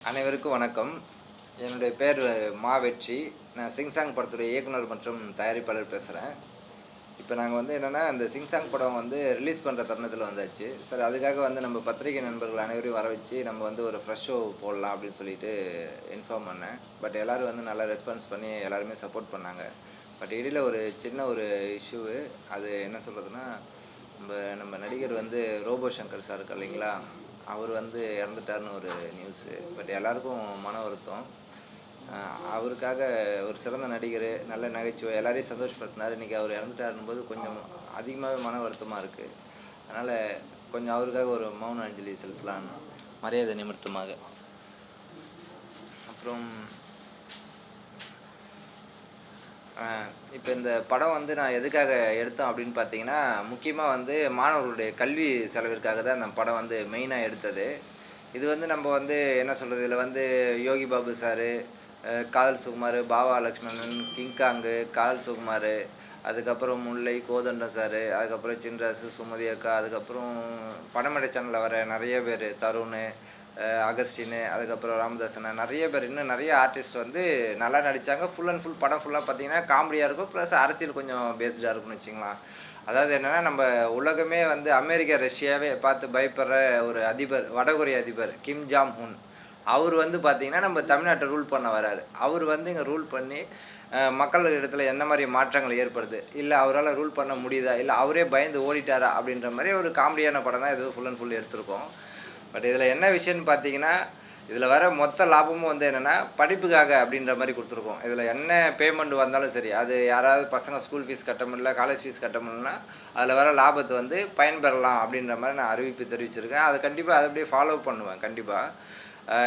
அனைவருக்கும் வணக்கம். என்னுடைய பேர் மா வெற்றி. நான் சிங்சாங் படத்துடைய இயக்குனர் மற்றும் தயாரிப்பாளர் பேசுறேன். இப்ப நாங்க என்னன்னா, அந்த சிங்சாங் படம் ரிலீஸ் பண்ற தருணத்தில வந்தாச்சு. சரி அதுக்காக நம்ம பத்திரிகை நண்பர்கள் அனைவரையும் வர வச்சு, நம்ம ஒரு ஃப்ரெஷ் ஷோ போடலாம் அப்படின்னு சொல்லிட்டு இன்ஃபார்ம் பண்ணேன். பட் எல்லாரும் நல்லா ரெஸ்பான்ஸ் பண்ணி எல்லாருமே சப்போர்ட் பண்ணாங்க. பட் இடையில ஒரு சின்ன ஒரு இஷ்யூ. அது என்ன சொல்றதுன்னா, நம்ப நம்ம நடிகர் ரோபோ சங்கர் சார் இருக்கார் இல்லைங்களா? அவர் இறந்துட்டாருன்னு ஒரு நியூஸு. பட் எல்லாருக்கும் மன வருத்தம். அ அவருக்காக ஒரு சிறந்த நடிகர், நல்ல நகைச்சுவை எல்லாரையும் சந்தோஷப்படுத்தினாரு. இன்னைக்கு அவர் இறந்துட்டாருன்னும்போது கொஞ்சம் அதிகமாவே மன வருத்தமா இருக்கு. அதனால கொஞ்சம் அவருக்காக ஒரு மௌன அஞ்சலி செலுத்தலான்னு, மரியாதை நிமித்தமாக. அப்புறம் இப்ப இந்த படம் நான் எதுக்காக எடுத்தோம் அப்படின்னு பார்த்தீங்கன்னா, முக்கியமா மாணவர்களுடைய கல்வி செலவிற்காக தான் இந்த படம் மெயினா எடுத்தது. இது நம்ம என்ன சொல்றது, இதில யோகி பாபு சாரு, காதல் சுகுமாரு, பாவா லக்ஷ்மணன், கிங்காங்கு, காதல் சுகுமாரு, அதுக்கப்புறம் முல்லை, கோதண்டம் சாரு, அதுக்கப்புறம் சின்ராசு, சுமதி அக்கா, அதுக்கப்புறம் படமேடை சேனல்ல வர நெறைய பேரு, தருணு, அகஸ்டினு, அதுக்கப்புறம் ராமதாஸ் அண்ணா, நெறைய பேர் இன்னும் நெறைய ஆர்டிஸ்ட் நல்லா நடிச்சாங்க. ஃபுல் அண்ட் ஃபுல் படம் ஃபுல்லா பார்த்தீங்கன்னா, காமெடியா இருக்கும். ப்ளஸ் அரசியல் கொஞ்சம் பேஸ்டா இருக்கும்னு வச்சுக்கங்களேன். அதாவது என்னன்னா, நம்ம உலகமே அமெரிக்கா, ரஷ்யாவே பார்த்து பயப்படுற ஒரு அதிபர், வடகொரிய அதிபர் கிம் ஜாங் உன். அவரு பார்த்தீங்கன்னா, நம்ம தமிழ்நாட்ட ரூல் பண்ண வராரு. அவரு இங்க ரூல் பண்ணி, மக்கள் இடத்துல என்ன மாரி மாற்றங்கள் ஏற்படுது? இல்ல அவரால ரூல் பண்ண முடியுதா? இல்ல அவரே பயந்து ஓடிட்டாரா? அப்படின்ற மாரி ஒரு காமெடியான படம் தான் இது ஃபுல் அண்ட் ஃபுல் எடுத்திருக்கோம். பட் இதில என்ன விஷயம்னு பார்த்தீங்கன்னா, இதில வர மொத்த லாபமும் என்னன்னா, படிப்புக்காக அப்படின்ற மாரி குடுத்துருக்கோம். இதில என்ன பேமெண்ட் வந்தாலும் சரி, அது யாராவது பசங்க ஸ்கூல் ஃபீஸ் கட்ட முடியல, காலேஜ் ஃபீஸ் கட்ட முடியலன்னா, அதில வர லாபத்த பயன்பெறலாம் அப்படின்ற மாரி நான் அறிவிப்பு தெரிவிச்சிருக்கேன். அத கண்டிப்பா அத அப்படியே ஃபாலோ பண்ணுவேன் கண்டிப்பா.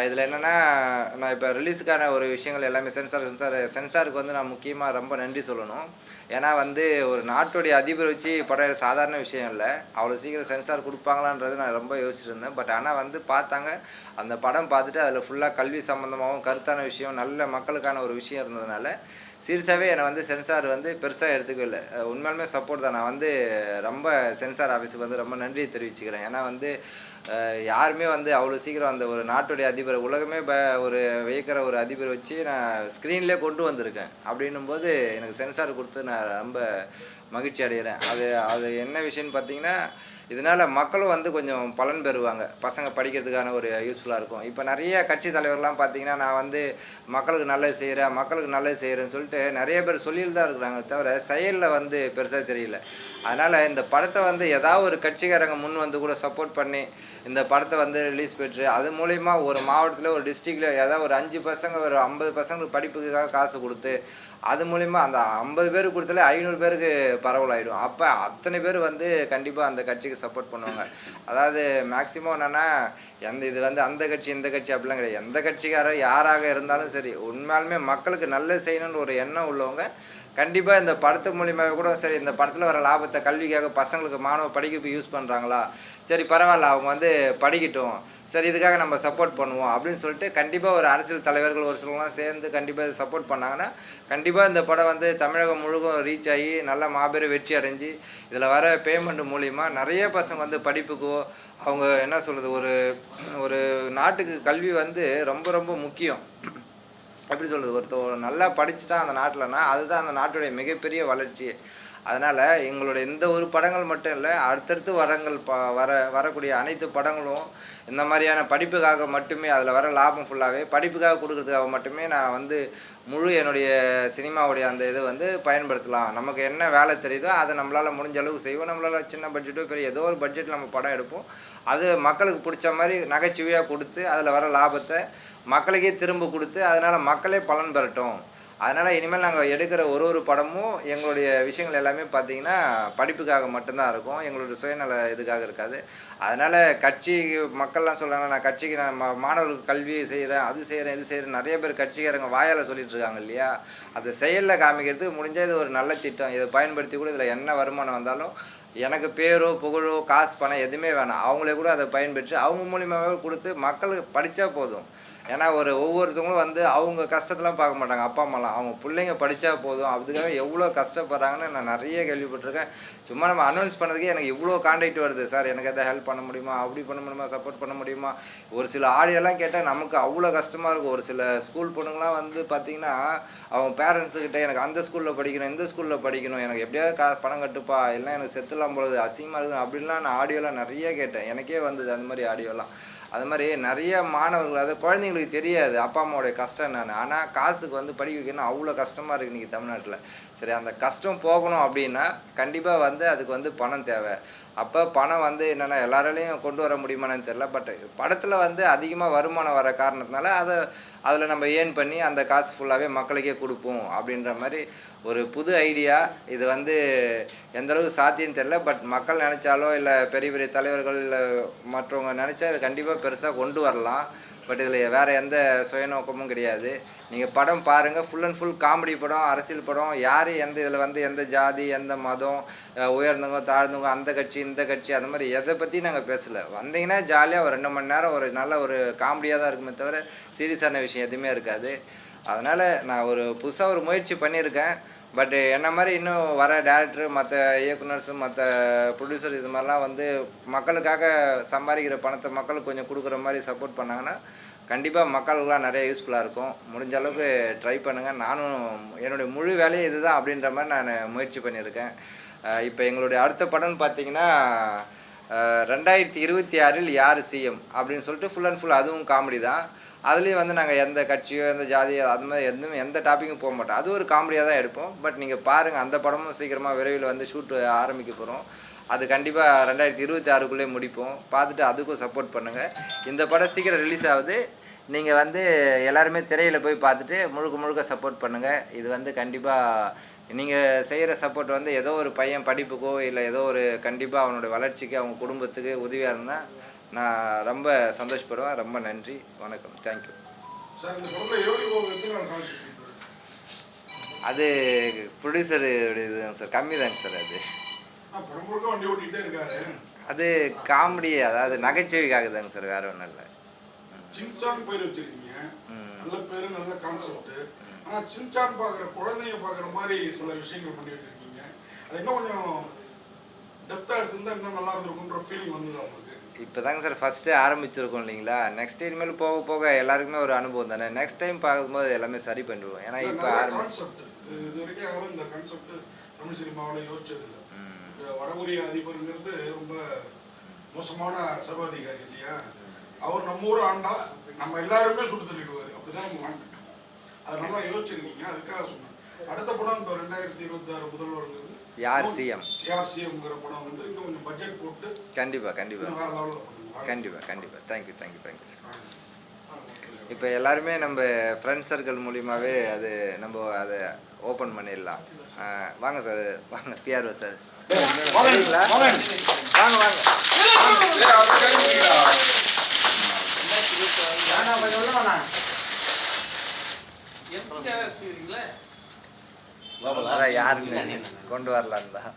இதில என்னன்னா, நான் இப்ப ரிலீஸுக்கான ஒரு விஷயங்கள் எல்லாமே சென்சாருக்கு நான் முக்கியமா ரொம்ப நன்றி சொல்லணும். ஏன்னா ஒரு நாட்டுடைய அதிபர் வச்சு படம் சாதாரண விஷயம் இல்ல. அவ்வளோ சீக்கிரம் சென்சார் குடுப்பாங்களான்றது நான் ரொம்ப யோசிச்சுட்டு இருந்தேன். பட் ஆனா பார்த்தாங்க. அந்த படம் பார்த்துட்டு அதில ஃபுல்லா கல்வி சம்மந்தமாவும், கருத்தான விஷயம், நல்ல மக்களுக்கான ஒரு விஷயம் இருந்ததுனால, சீரியஸாவே என்ன சென்சார் பெருசா எடுத்துக்கல. உண்மையாலுமே சப்போர்ட் தான். நான் ரொம்ப சென்சார் ஆஃபீஸுக்கு ரொம்ப நன்றி தெரிவிச்சுக்கிறேன். ஏன்னா யாருமே அவ்வளோ சீக்கிரம் அந்த ஒரு நாட்டுடைய அதிபர உலகமே ஒரு வியக்கிற ஒரு அதிபர வச்சு நான் ஸ்க்ரீன்லயே கொண்டு வந்திருக்கேன். அப்படின்னும்போது எனக்கு சென்சார் குடுத்து நான் ரொம்ப மகிழ்ச்சி அடைகிறேன். அது அது என்ன விஷயம்னு பார்த்தீங்கன்னா, இதனால மக்களும் கொஞ்சம் பலன் பெறுவாங்க. பசங்க படிக்கிறதுக்கான ஒரு யூஸ்ஃபுல்லா இருக்கும். இப்ப நெறைய கட்சி தலைவர்லாம் பார்த்தீங்கன்னா, நான் மக்களுக்கு நல்லது செய்றேன், மக்களுக்கு நல்லது செய்றேன்னு சொல்லிட்டு நெறைய பேர் சொல்லிட்டு தான் இருக்கிறாங்களே தவிர, செயல்ல பெருசா தெரியல. அதனால இந்த படத்த ஏதாவது ஒரு கட்சிக்காரங்க முன் கூட சப்போர்ட் பண்ணி, இந்த படத்த ரிலீஸ் பெற்று, அது மூலியமா ஒரு மாவட்டத்தில, ஒரு டிஸ்ட்ரிக்ட்ல ஏதாவது ஒரு 5 பசங்க, ஒரு 50 பசங்களுக்கு படிப்புக்காக காசு குடுத்து, அது மூலியமா அந்த 50 பேருக்கு குடுத்தாலே 500 பேருக்கு பரவலாயிடும். அப்ப அத்தனை பேர் கண்டிப்பா அந்த கட்சிக்கு சப்போர்ட் பண்ணுவாங்க. அதாவது மேக்ஸிமம் என்னன்னா, இது அந்த கட்சி, இந்த கட்சி அப்படிலாம் கிடையாது. எந்த கட்சிக்காரர் யாராக இருந்தாலும் சரி, உண்மையாலுமே மக்களுக்கு நல்லது செய்யணும்னு ஒரு எண்ணம் உள்ளவங்க, கண்டிப்பா இந்த படத்து மூலியமாவே கூட சரி இந்த படத்துல வர லாபத்த கல்விக்காக பசங்களுக்கு மாணவ படிப்புக்கு யூஸ் பண்றாங்களா? சரி பரவால்ல அவங்க படிக்கட்டும். சரி இதுக்காக நம்ம சப்போர்ட் பண்ணுவோம் அப்படின்னு சொல்லிட்டு கண்டிப்பா ஒரு அரசியல் தலைவர்கள் ஒரு சிலர்லாம் சேர்ந்து கண்டிப்பா இத சப்போர்ட் பண்ணாங்கன்னா, கண்டிப்பா இந்த படம் தமிழகம் முழுவதும் ரீச் ஆயி நல்ல மாபெரும் வெற்றி அடைஞ்சு, இதுல வர பேமெண்ட் மூலியமா நெறைய பசங்க படிப்புக்கோ, அவங்க என்ன சொல்றது ஒரு ஒரு நாட்டுக்கு கல்வி ரொம்ப ரொம்ப முக்கியம். எப்படி சொல்றது? ஒருத்தன் நல்லா படிச்சுட்டான் அந்த நாட்டுலன்னா, அதுதான் அந்த நாட்டுடைய மிகப்பெரிய வளர்ச்சியே. அதனால எங்களுடைய இந்த ஒரு படங்கள் மட்டும் இல்ல, அடுத்தடுத்து வரங்கள் வரக்கூடிய அனைத்து படங்களும் இந்த மாரியான படிப்புக்காக மட்டுமே அதில வர லாபம் ஃபுல்லாவே படிப்புக்காக குடுக்குறதுக்காக மட்டுமே நான் முழு என்னுடைய சினிமாவுடைய அந்த இத பயன்படுத்தலாம். நமக்கு என்ன வேலை தெரியுதோ, அத நம்மளால முடிஞ்ச அளவுக்கு செய்வோம். நம்மளால சின்ன பட்ஜெட்டோ, பெரிய ஏதோ ஒரு பட்ஜெட்ல நம்ம படம் எடுப்போம். அது மக்களுக்கு புடிச்ச மாரி நகைச்சுவையா குடுத்து, அதில வர லாபத்த மக்களுக்கே திரும்ப குடுத்து, அதனால மக்களே பலன் பெறட்டும். அதனால இனிமேல் நாங்க எடுக்கிற ஒரு ஒரு படமும் எங்களுடைய விஷயங்கள் எல்லாமே பார்த்தீங்கன்னா, படிப்புக்காக மட்டும் தான் இருக்கும். எங்களுடைய சுயநல இதுக்காக இருக்காது. அதனால கட்சி மக்கள்லாம் சொல்றாங்க, நான் கட்சிக்கு நான் மாணவர்களுக்கு கல்வி செய்றேன், அது செய்றேன், இது செய்றேன் நெறைய பேர் கட்சிக்காரங்க வாயால சொல்லிட்டு இருக்காங்க இல்லையா? அத செயல்ல காமிக்கிறதுக்கு முடிஞ்சா இது ஒரு நல்ல திட்டம். இத பயன்படுத்தி கூட இதில என்ன வருமானம் வந்தாலும், எனக்கு பேரோ, புகழோ, காசு, பணம் எதுவுமே வேணாம். அவங்களே கூட அத பயன்பெற்று அவங்க மூலியமாவே குடுத்து மக்களுக்கு படிச்சா போதும். ஏன்னா ஒவ்வொருத்தவங்களும் வந்து அவங்க கஷ்டத்தெலாம் பார்க்க மாட்டாங்க அப்பா அம்மாலாம். அவங்க பிள்ளைங்க படித்தா போதும் அதுக்காக எவ்வளோ கஷ்டப்படுறாங்கன்னு நான் நிறைய கேள்விப்பட்டிருக்கேன். சும்மா நம்ம அனௌன்ஸ் பண்ணதுக்கே எனக்கு இவ்வளோ கான்டாக்ட் வருது. சார் எனக்கு எதாவது ஹெல்ப் பண்ண முடியுமா, அப்படி பண்ண முடியுமா, சப்போர்ட் பண்ண முடியுமா. ஒரு சில ஆடியோலாம் கேட்டால் நமக்கு அவ்வளோ கஷ்டமாக இருக்கும். ஒரு சில ஸ்கூல் பொண்ணுங்களாம் வந்து பார்த்திங்கன்னா அவங்க பேரண்ட்ஸுக்கிட்ட எனக்கு அந்த ஸ்கூலில் படிக்கணும், இந்த ஸ்கூலில் படிக்கணும், எனக்கு எப்படியாவது பணம் கட்டுப்பா, இல்லைனா எனக்கு செத்துலாம் பொழுது அசிங்கமாக இருக்குது அப்படின்லாம் நான் ஆடியோலாம் நிறைய கேட்டேன். எனக்கே வந்தது அந்த மாதிரி ஆடியோலாம். அது மாதிரி நிறைய மாணவர்கள், அது குழந்தைங்களுக்கு தெரியாது அப்பா அம்மாவோடைய கஷ்டம் என்னென்னு. ஆனால் காசுக்கு வந்து படிக்க வைக்கணும் அவ்வளோ கஷ்டமாக இருக்குது இன்றைக்கி தமிழ்நாட்டில். சரி, அந்த கஷ்டம் போகணும் அப்படின்னா கண்டிப்பாக வந்து அதுக்கு வந்து பணம் தேவை. அப்போ பணம் வந்து என்னென்னா எல்லாராலையும் கொண்டு வர முடியுமான்னு தெரில. பட் படத்தில் வந்து அதிகமாக வருமானம் வர காரணத்தினால அதில் நம்ம ஏர்ன் பண்ணி அந்த காசு ஃபுல்லாகவே மக்களுக்கே கொடுப்போம் அப்படின்ற மாதிரி ஒரு புது ஐடியா. இது வந்து எந்தளவுக்கு சாத்தியம்னு தெரில. பட் மக்கள் நினச்சாலோ இல்லை பெரிய பெரிய தலைவர்கள் இல்லை மற்றவங்க நினச்சா இது கண்டிப்பாக பெருசாக கொண்டு வரலாம். பட் இதில் வேறு எந்த சுயநோக்கமும் கிடையாது. நீங்கள் படம் பாருங்கள், ஃபுல் அண்ட் ஃபுல் காமெடி படம், அரசியல் படம். யார் எந்த இதில் வந்து எந்த ஜாதி, எந்த மதம், உயர்ந்தவங்க தாழ்ந்தவங்க, அந்த கட்சி இந்த கட்சி, அந்த மாதிரி எதை பற்றி நாங்கள் பேசலை. வந்தீங்கன்னா ஜாலியாக ஒரு 2 மணி நேரம் ஒரு நல்ல ஒரு காமெடியாக தான் இருக்குமே தவிர சீரியஸான விஷயம் எதுவுமே இருக்காது. அதனால் நான் புதுசாக ஒரு முயற்சி பண்ணியிருக்கேன். பட் என்ன மாதிரி இன்னும் வர டேரக்டரு, மற்ற இயக்குனர்ஸு, மற்ற ப்ரொடியூசர் இது மாதிரிலாம் வந்து மக்களுக்காக சம்பாதிக்கிற பணத்தை மக்களுக்கு கொஞ்சம் கொடுக்குற மாதிரி சப்போர்ட் பண்ணாங்கன்னா கண்டிப்பாக மக்களுக்கெலாம் நிறைய யூஸ்ஃபுல்லாக இருக்கும். முடிஞ்ச அளவுக்கு ட்ரை பண்ணுங்கள். நானும் என்னுடைய முழு வேலையை இது தான் அப்படின்ற மாதிரி நான் முயற்சி பண்ணியிருக்கேன். இப்போ எங்களுடைய அடுத்த படம்னு பார்த்தீங்கன்னா 2026 யார் சிஎம் அப்படின்னு சொல்லிட்டு ஃபுல் அண்ட் ஃபுல் அதுவும் காமெடி தான். அதுலேயும் வந்து நாங்கள் எந்த கட்சியோ எந்த ஜாதியோ அது மாதிரி எந்த டாப்பிக்கும் போக மாட்டோம். அது ஒரு காமெடியாக தான் எடுப்போம். பட் நீங்கள் பாருங்கள், அந்த படமும் சீக்கிரமாக விரைவில் வந்து ஷூட் ஆரம்பிக்க போகிறோம். அது கண்டிப்பாக 2026 முடிப்போம். பார்த்துட்டு அதுக்கும் சப்போர்ட் பண்ணுங்கள். இந்த படம் சீக்கிரம் ரிலீஸ் ஆகுது. நீங்கள் வந்து எல்லாருமே திரையில் போய் பார்த்துட்டு முழுக்க சப்போர்ட் பண்ணுங்கள். இது வந்து கண்டிப்பாக நீங்கள் செய்கிற சப்போர்ட் வந்து ஏதோ ஒரு பையன் படிப்புக்கோ இல்லை ஏதோ ஒரு கண்டிப்பாக அவனோட வளர்ச்சிக்கு அவங்க குடும்பத்துக்கு உதவியாக இருந்தால் நான் ரொம்ப சந்தோஷப்படுவேன். ரொம்ப நன்றி, வணக்கம், தேங்க்யூ. அது ப்ரொடியூசரு இதுதாங்க சார், கம்மி தாங்க சார். அது காமெடி, அதாவது நகைச்சுவைக்காக தாங்க சார், வேற ஒன்றும் இல்லை. சின்சான் பேர் வச்சிருக்கீங்க, நல்ல பேரு, நல்ல கான்செப்ட். ஆனா சின்சான் பாக்குற குழந்தைங்க பாக்குற மாதிரி சில விஷயங்கள் பண்ணி வச்சிருக்கீங்க. அது இன்னும் கொஞ்சம் டெப்தா எடுத்திருந்தா இன்னும் நல்லா இருந்திருக்குன்ற ஃபீலிங் வந்தது உங்களுக்கு? இப்போதாங்க சார் ஃபஸ்ட்டு ஆரம்பிச்சிருக்கோம் இல்லைங்களா. நெக்ஸ்ட் இனிமேல் போக போக எல்லாருக்குமே ஒரு அனுபவம் தானே. நெக்ஸ்ட் டைம் பார்க்கும்போது எல்லாமே சரி பண்ணிடுவோம். ஏன்னா இப்போ கான்செப்ட் இது வரைக்கும் யாரும் இந்த கான்செப்ட் தமிழ் சினிமாவில் யோசிச்சது இல்லை. வடகொரிய அதிபருங்கிறது ரொம்ப மோசமான சர்வாதிகாரி இல்லையா. அவர் நம்ம ஊர் ஆண்டா நம்ம எல்லாருமே சுட்டு தள்ளிடுவார். அப்படிதான் நம்ம வாங்கிட்டோம். அது நல்லா யோசிச்சிருக்கீங்க, அதுக்காக சொன்னேன். அடுத்த படம் இப்போ 2026 முதல்வருங்கிறது யார் சிஎம்ங்கிற படம் வந்து இன்னும் கொஞ்சம் பட்ஜெட் போட்டு கண்டிப்பாக தேங்க்யூ சார். இப்போ எல்லாருமே நம்ம ஃப்ரெண்ட்ஸ் சர்க்கிள் மூலியமாகவே அது நம்ம அதை ஓப்பன் பண்ணிடலாம். வாங்க சார், வாங்க பிஆர்ஓ சார், வாங்க யாருன்னு கொண்டு வரலாம் தான்.